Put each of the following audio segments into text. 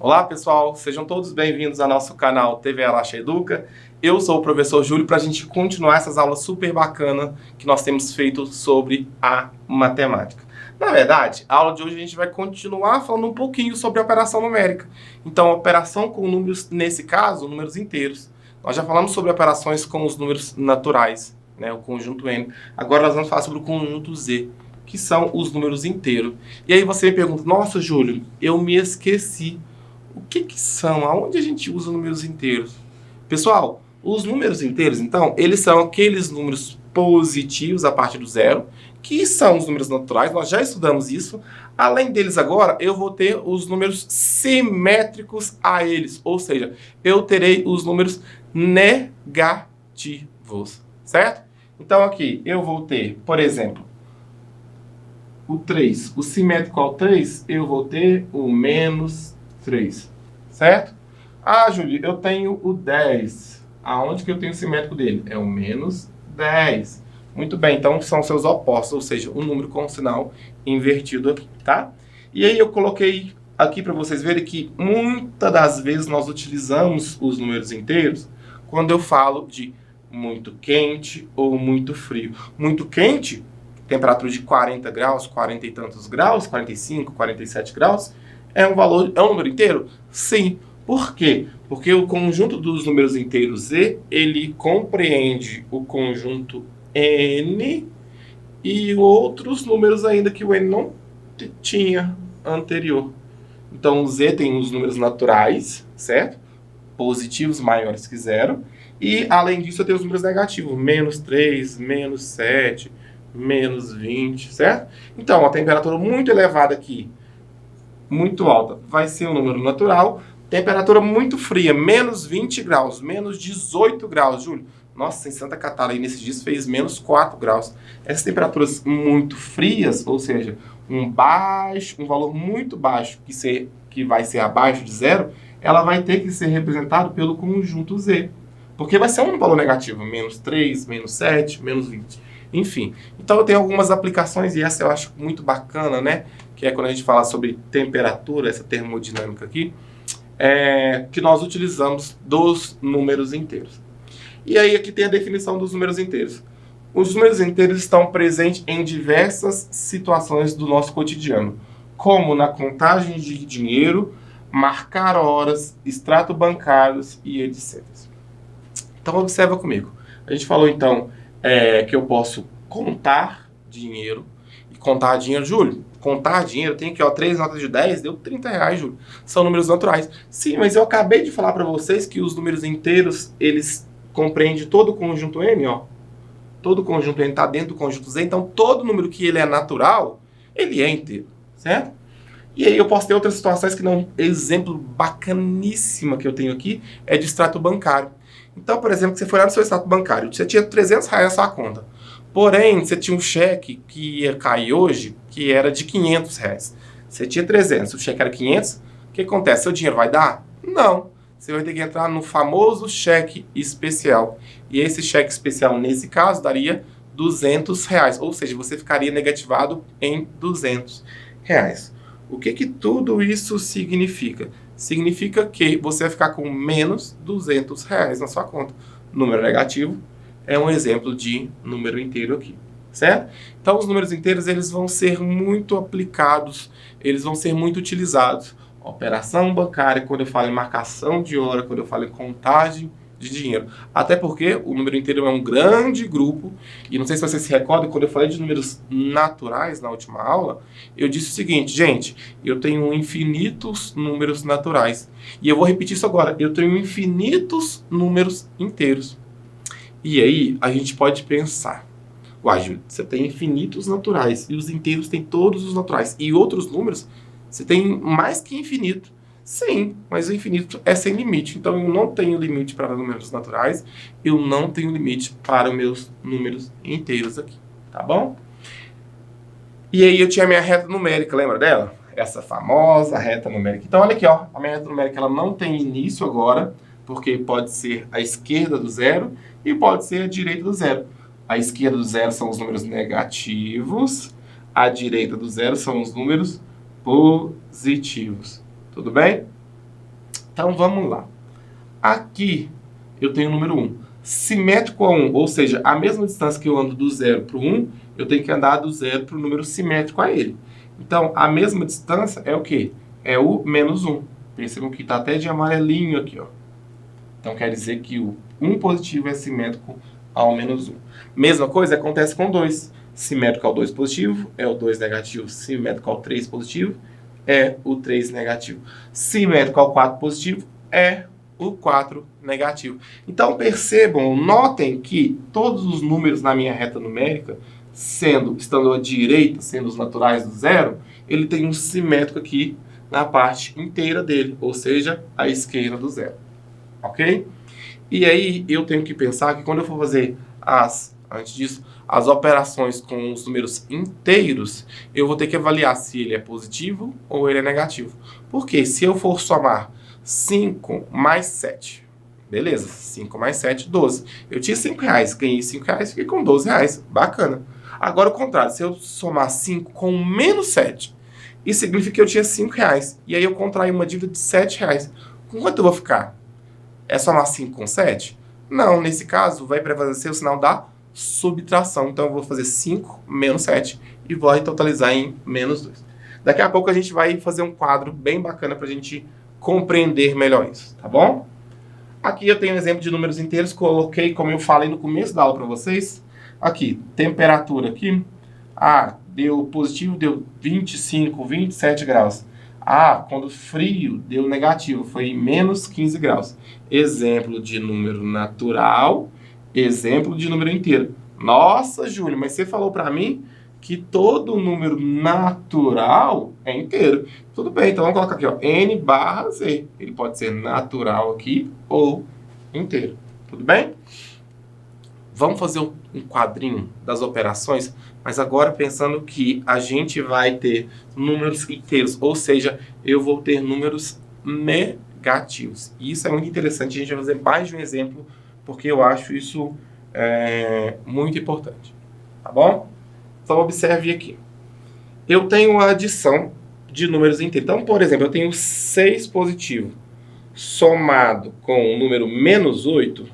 Olá pessoal, sejam todos bem-vindos ao nosso canal TV Alaxa Educa. Eu sou o professor Júlio para a gente continuar essas aulas super bacanas que nós temos feito sobre a matemática. Na verdade, a aula de hoje a gente vai continuar falando um pouquinho sobre a operação numérica. Então, a operação com números, nesse caso, números inteiros. Nós já falamos sobre operações com os números naturais, né, o conjunto N. Agora nós vamos falar sobre o conjunto Z, que são os números inteiros. E aí você me pergunta, nossa Júlio, eu me esqueci. O que são? Aonde a gente usa números inteiros? Pessoal, os números inteiros, então, eles são aqueles números positivos a partir do zero, que são os números naturais, nós já estudamos isso. Além deles agora, eu vou ter os números simétricos a eles, ou seja, eu terei os números negativos, certo? Então aqui, eu vou ter, por exemplo, o 3. O simétrico ao 3, eu vou ter o menos 3, certo? Ah, Júlio, eu tenho o 10. Aonde que eu tenho o simétrico dele? É o menos 10. Muito bem, então são seus opostos, ou seja, um número com sinal invertido aqui, tá? E aí eu coloquei aqui para vocês verem que muitas das vezes nós utilizamos os números inteiros quando eu falo de muito quente ou muito frio. Muito quente, temperatura de 40 graus, 40 e tantos graus, 45, 47 graus, é um número inteiro? Sim. Por quê? Porque o conjunto dos números inteiros Z, ele compreende o conjunto N e outros números ainda que o N não tinha anterior. Então, o Z tem os números naturais, certo? Positivos maiores que zero. E, além disso, eu tenho os números negativos. Menos 3, menos 7, menos 20, certo? Então, a temperatura muito elevada aqui, muito alta, vai ser um número natural. Temperatura muito fria, menos 20 graus, menos 18 graus, Júlio. Nossa, em Santa Catarina, nesses dias fez menos 4 graus. Essas temperaturas muito frias, ou seja, um valor muito baixo, que vai ser abaixo de zero, ela vai ter que ser representada pelo conjunto Z. Porque vai ser um valor negativo, menos 3, menos 7, menos 20. Enfim, então eu tenho algumas aplicações e essa eu acho muito bacana, né? Que é quando a gente fala sobre temperatura, essa termodinâmica aqui, que nós utilizamos dos números inteiros. E aí aqui tem a definição dos números inteiros. Os números inteiros estão presentes em diversas situações do nosso cotidiano, como na contagem de dinheiro, marcar horas, extrato bancários e etc. Então observa comigo. A gente falou então que eu posso contar dinheiro. E contar dinheiro, Júlio, contar dinheiro, tem aqui, ó, 3 notas de 10, deu 30 reais, Júlio. São números naturais. Sim, mas eu acabei de falar para vocês que os números inteiros, eles compreendem todo o conjunto N, ó. Todo o conjunto N está dentro do conjunto Z, então todo número que ele é natural, ele é inteiro, certo? E aí eu posso ter outras situações que não... Exemplo bacaníssima que eu tenho aqui é de extrato bancário. Então, por exemplo, você foi lá no seu extrato bancário, você tinha 300 reais na sua conta. Porém, você tinha um cheque que ia cair hoje, que era de 500 reais. Você tinha 300, o cheque era 500, o que acontece? Seu dinheiro vai dar? Não. Você vai ter que entrar no famoso cheque especial. E esse cheque especial, nesse caso, daria 200 reais. Ou seja, você ficaria negativado em 200 reais. O que tudo isso significa? Significa que você vai ficar com menos 200 reais na sua conta. Número negativo é um exemplo de número inteiro aqui, certo? Então, os números inteiros, eles vão ser muito aplicados, eles vão ser muito utilizados. Operação bancária, quando eu falo em marcação de hora, quando eu falo em contagem de dinheiro. Até porque o número inteiro é um grande grupo, e não sei se vocês se recordam, quando eu falei de números naturais na última aula, eu disse o seguinte, gente, eu tenho infinitos números naturais. E eu vou repetir isso agora, eu tenho infinitos números inteiros. E aí, a gente pode pensar, uai, Júlio, você tem infinitos naturais, e os inteiros têm todos os naturais. E outros números, você tem mais que infinito. Sim, mas o infinito é sem limite. Então, eu não tenho limite para números naturais, eu não tenho limite para os meus números inteiros aqui, tá bom? E aí, eu tinha a minha reta numérica, lembra dela? Essa famosa reta numérica. Então, olha aqui, ó, a minha reta numérica ela não tem início agora, porque pode ser a esquerda do zero e pode ser a direita do zero. A esquerda do zero são os números negativos, a direita do zero são os números positivos. Tudo bem? Então, vamos lá. Aqui, eu tenho o número 1. Simétrico a 1, ou seja, a mesma distância que eu ando do 0 para o 1, eu tenho que andar do 0 para o número simétrico a ele. Então, a mesma distância é o quê? É o menos 1. Percebam que está até de amarelinho aqui, ó. Então, quer dizer que o 1 positivo é simétrico ao menos 1. Mesma coisa acontece com 2. Simétrico ao 2 positivo é o 2 negativo. Simétrico ao 3 positivo é o 3 negativo. Simétrico ao 4 positivo é o 4 negativo. Então, percebam, notem que todos os números na minha reta numérica, estando à direita, sendo os naturais do zero, ele tem um simétrico aqui na parte inteira dele, ou seja, à esquerda do zero. Ok? E aí, eu tenho que pensar que quando eu for fazer antes disso, as operações com os números inteiros, eu vou ter que avaliar se ele é positivo ou ele é negativo. Porque se eu for somar 5 mais 7, beleza, 5 mais 7, 12. Eu tinha 5 reais, ganhei 5 reais, fiquei com 12 reais, bacana. Agora o contrário, se eu somar 5 com menos 7, isso significa que eu tinha 5 reais. E aí eu contraí uma dívida de 7 reais. Com quanto eu vou ficar? É somar 5 com 7? Não, nesse caso vai prevalecer o sinal da subtração. Então eu vou fazer 5 menos 7 e vou totalizar em menos 2. Daqui a pouco a gente vai fazer um quadro bem bacana para a gente compreender melhor isso, tá bom? Aqui eu tenho um exemplo de números inteiros, coloquei, como eu falei no começo da aula para vocês. Aqui, temperatura aqui. Deu positivo, deu 25, 27 graus. Quando frio, deu negativo, foi menos 15 graus. Exemplo de número natural, exemplo de número inteiro. Nossa, Júlio, mas você falou para mim que todo número natural é inteiro. Tudo bem, então vamos colocar aqui, ó, n barra z. Ele pode ser natural aqui ou inteiro. Tudo bem? Vamos fazer um quadrinho das operações, mas agora pensando que a gente vai ter números inteiros, ou seja, eu vou ter números negativos. E isso é muito interessante, a gente vai fazer mais de um exemplo, porque eu acho isso muito importante. Tá bom? Então, observe aqui. Eu tenho a adição de números inteiros. Então, por exemplo, eu tenho 6 positivo somado com o número menos 8.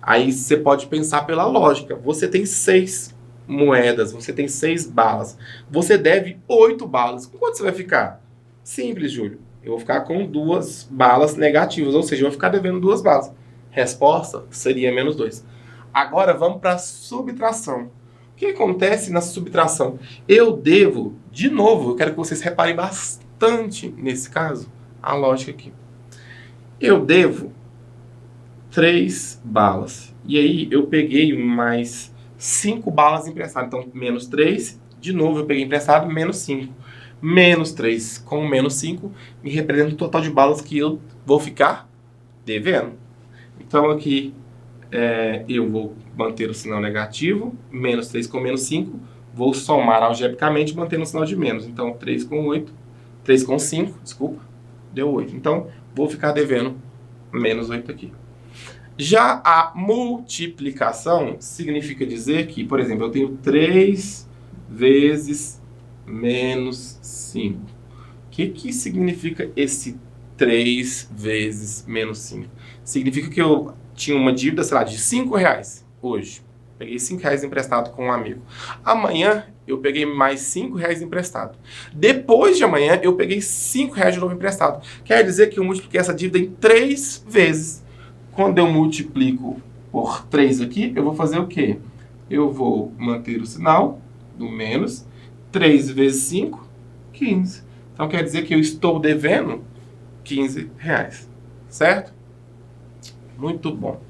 Aí você pode pensar pela lógica. Você tem 6 moedas, você tem 6 balas. Você deve 8 balas. Com quanto você vai ficar? Simples, Júlio. Eu vou ficar com 2 balas negativas, ou seja, eu vou ficar devendo 2 balas. Resposta seria menos 2. Agora vamos para a subtração. O que acontece na subtração? Eu devo, de novo, eu quero que vocês reparem bastante nesse caso, a lógica aqui. Eu devo 3 balas. E aí eu peguei mais 5 balas emprestadas. Então, menos 3. De novo, eu peguei emprestado, menos 5. Menos 3 com menos 5 me representa o total de balas que eu vou ficar devendo. Então, aqui eu vou manter o sinal negativo. Menos 3 com menos 5. Vou somar algebricamente, mantendo o sinal de menos. Então, 3 com 8. 3 com 5, desculpa, deu 8. Então, vou ficar devendo menos 8 aqui. Já a multiplicação significa dizer que, por exemplo, eu tenho 3 vezes menos 5. O que significa esse 3 vezes menos 5? Significa que eu tinha uma dívida, sei lá, de 5 reais hoje. Peguei 5 reais emprestado com um amigo. Amanhã eu peguei mais 5 reais emprestado. Depois de amanhã eu peguei 5 reais de novo emprestado. Quer dizer que eu multipliquei essa dívida em 3 vezes. Quando eu multiplico por 3 aqui, eu vou fazer o quê? Eu vou manter o sinal do menos. 3 vezes 5, 15. Então quer dizer que eu estou devendo 15 reais. Certo? Muito bom.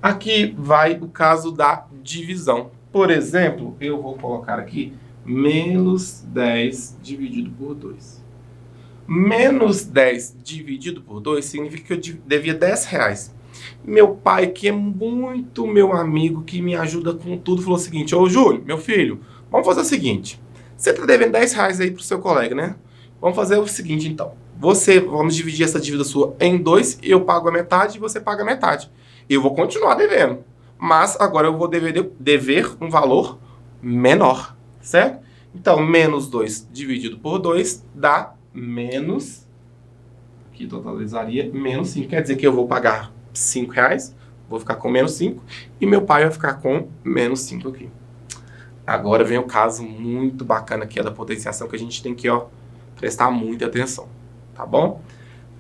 Aqui vai o caso da divisão. Por exemplo, eu vou colocar aqui menos 10 dividido por 2. Menos 10 dividido por 2 significa que eu devia 10 reais. Meu pai, que é muito meu amigo, que me ajuda com tudo, falou o seguinte: ô Júlio, meu filho, vamos fazer o seguinte. Você está devendo 10 reais aí pro seu colega, né? Vamos fazer o seguinte, então. Vamos dividir essa dívida sua em 2, eu pago a metade e você paga a metade. Eu vou continuar devendo, mas agora eu vou dever um valor menor, certo? Então, menos 2 dividido por 2 dá menos que totalizaria menos 5. Quer dizer que eu vou pagar R$5, vou ficar com menos 5, e meu pai vai ficar com menos 5 aqui. Agora vem o caso muito bacana aqui da potenciação, que a gente tem que prestar muita atenção, tá bom?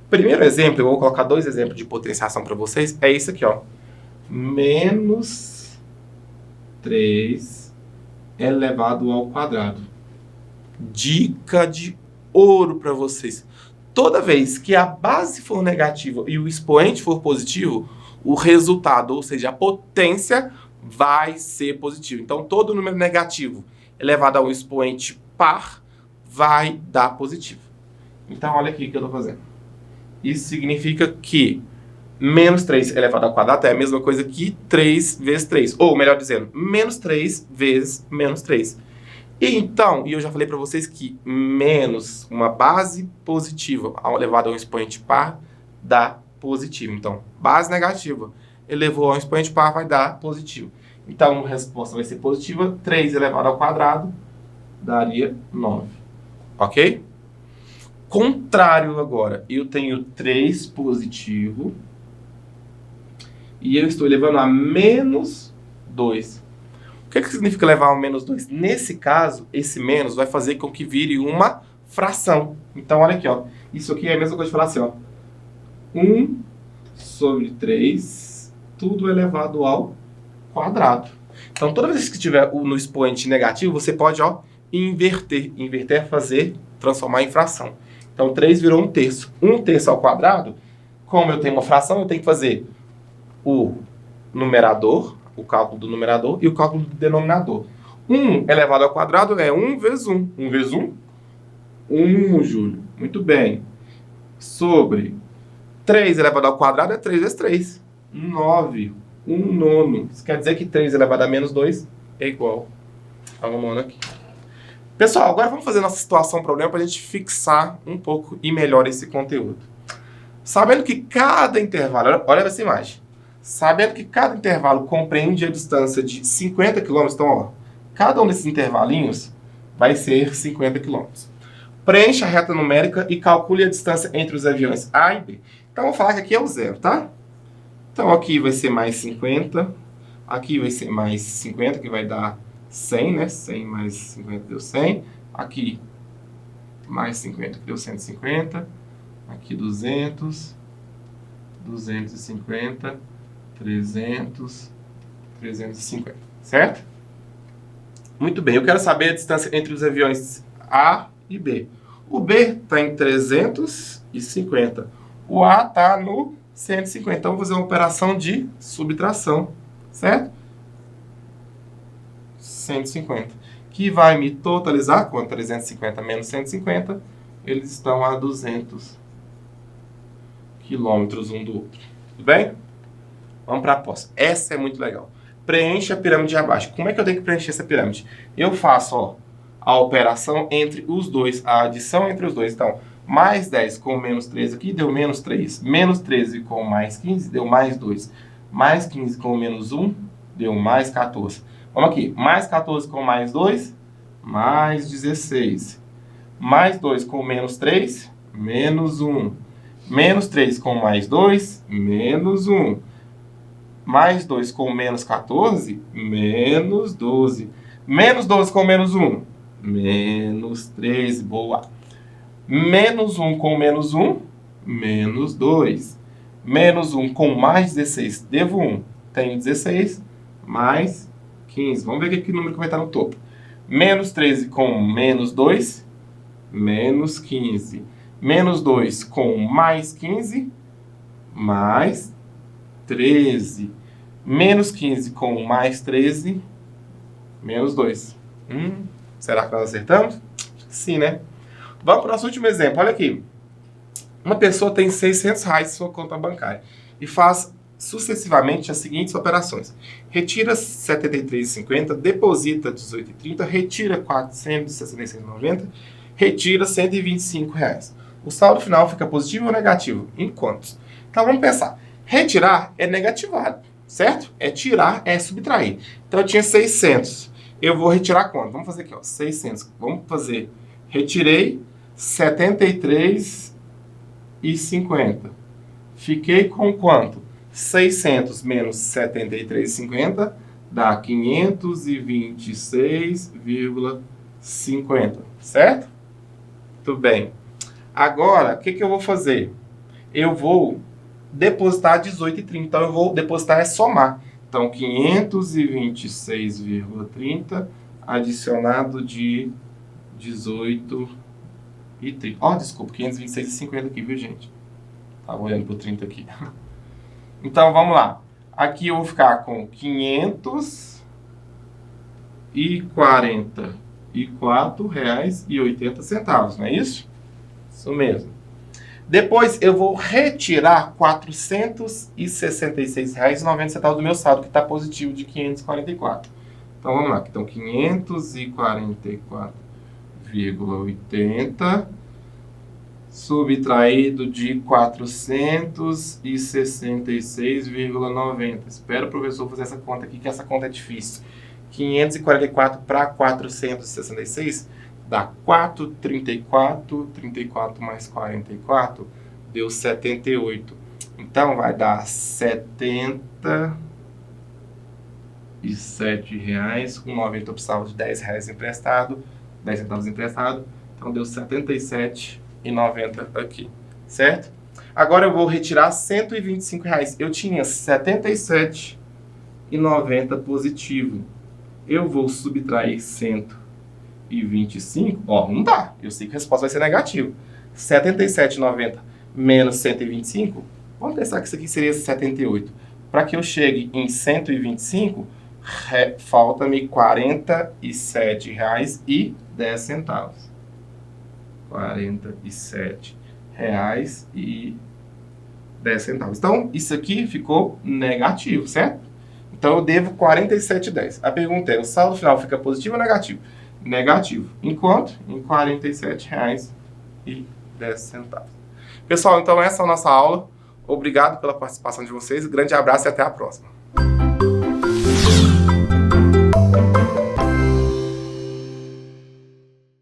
Primeiro exemplo, eu vou colocar 2 exemplos de potenciação para vocês, é isso aqui, menos 3 elevado ao quadrado. Dica de ouro para vocês. Toda vez que a base for negativa e o expoente for positivo, o resultado, ou seja, a potência, vai ser positivo. Então, todo número negativo elevado a um expoente par vai dar positivo. Então, olha aqui o que eu estou fazendo. Isso significa que menos 3 elevado ao quadrado é a mesma coisa que 3 vezes 3. Ou, melhor dizendo, menos 3 vezes menos 3. E então, eu já falei para vocês que menos uma base positiva elevado a um expoente par dá positivo. Então, base negativa elevou a um expoente par vai dar positivo. Então, a resposta vai ser positiva. 3 elevado ao quadrado daria 9. Ok? Contrário agora. Eu tenho 3 positivo e eu estou elevando a menos 2. O que significa levar a menos 2? Nesse caso, esse menos vai fazer com que vire uma fração. Então, olha aqui, Isso aqui é a mesma coisa de falar assim, 1 sobre 3, tudo elevado ao quadrado. Então, toda vez que tiver no expoente negativo, você pode, inverter. Inverter é fazer, transformar em fração. Então, 3 virou 1/3. 1/3 ao quadrado, como eu tenho uma fração, eu tenho que fazer o numerador, o cálculo do numerador e o cálculo do denominador. 1 elevado ao quadrado é 1 vezes 1. 1 vezes 1? 1, Júlio. Muito bem. Sobre 3 elevado ao quadrado é 3 vezes 3. 9. 1 nono. Isso quer dizer que 3 elevado a menos 2 é igual a 1 nono aqui. Pessoal, agora vamos fazer nossa situação problema para a gente fixar um pouco e melhor esse conteúdo. Sabendo que cada intervalo... Olha essa imagem. Sabendo que cada intervalo compreende a distância de 50 km, então, cada um desses intervalinhos vai ser 50 km. Preencha a reta numérica e calcule a distância entre os aviões A e B. Então, vou falar que aqui é o zero, tá? Então, aqui vai ser mais 50, aqui vai ser mais 50, que vai dar 100, né? 100 mais 50 deu 100. Aqui, mais 50, que deu 150. Aqui, 200, 250... 300, 350, certo? Muito bem, eu quero saber a distância entre os aviões A e B. O B está em 350, o A está no 150. Então, vou fazer uma operação de subtração, certo? 150, que vai me totalizar, com 350 menos 150, eles estão a 200 quilômetros um do outro. Tudo bem? Vamos para a próxima. Essa é muito legal. Preencha a pirâmide abaixo. Como é que eu tenho que preencher essa pirâmide? Eu faço a operação entre os dois, a adição entre os dois. Então, mais 10 com menos 3 aqui deu menos 3. Menos 13 com mais 15 deu mais 2. Mais 15 com menos 1 deu mais 14. Vamos aqui. Mais 14 com mais 2, mais 16. Mais 2 com menos 3, menos 1. Menos 3 com mais 2, menos 1. Mais 2 com menos 14, menos 12. Menos 12 com menos 1, menos 13. Boa. Menos 1 com menos 1, menos 2. Menos 1 com mais 16, devo 1. Tenho 16, mais 15. Vamos ver que número que vai estar no topo. Menos 13 com menos 2, menos 15. Menos 2 com mais 15, mais 13. Menos 15 com mais 13, menos 2. Será que nós acertamos? Sim, né? Vamos para o nosso último exemplo. Olha aqui. Uma pessoa tem R$600 em sua conta bancária e faz sucessivamente as seguintes operações. Retira R$ 73,50, deposita R$ 18,30, retira R$ 466,90, retira R$ 125. O saldo final fica positivo ou negativo? Em quantos? Então vamos pensar. Retirar é negativado, certo? É tirar, é subtrair. Então eu tinha 600. Eu vou retirar quanto? Vamos fazer aqui, 600. Vamos fazer. Retirei 73,50. 623,50. Fiquei com quanto? 600 menos 73,50 dá 526,50, certo? Tudo bem. Agora, o que eu vou fazer? Eu vou depositar 18,30. Então, eu vou depositar é somar. Então, 526,30 adicionado de 18,30. Ó, desculpa, 526,50 aqui, viu, gente? Tava olhando pro 30 aqui. Então, vamos lá. Aqui eu vou ficar com 544,80 reais, não é isso? Isso mesmo. Depois eu vou retirar R$ 466,90 do meu saldo, que está positivo de 544. Então vamos lá, então 544,80 subtraído de 466,90. Espero o professor fazer essa conta aqui, que essa conta é difícil. 544 para 466 dá 434, 34 mais 44 deu 78. Então vai dar R$ 77,90. Eu precisava de R$10 emprestado, 10 centavos emprestado, então deu R$ 77,90 aqui, certo? Agora eu vou retirar R$ 125. Eu tinha R$ 77,90 positivo. Eu vou subtrair 125, ó, não dá. Eu sei que a resposta vai ser negativa. 77,90 menos 125, vamos pensar que isso aqui seria 78. Para que eu chegue em 125, falta-me R$ 47,10. R$ 47,10. Então, isso aqui ficou negativo, certo? Então, eu devo R$ 47,10. A pergunta é, o saldo final fica positivo ou negativo? Negativo. Em quanto? Em R$ 47,10. Pessoal, então essa é a nossa aula. Obrigado pela participação de vocês. Grande abraço e até a próxima.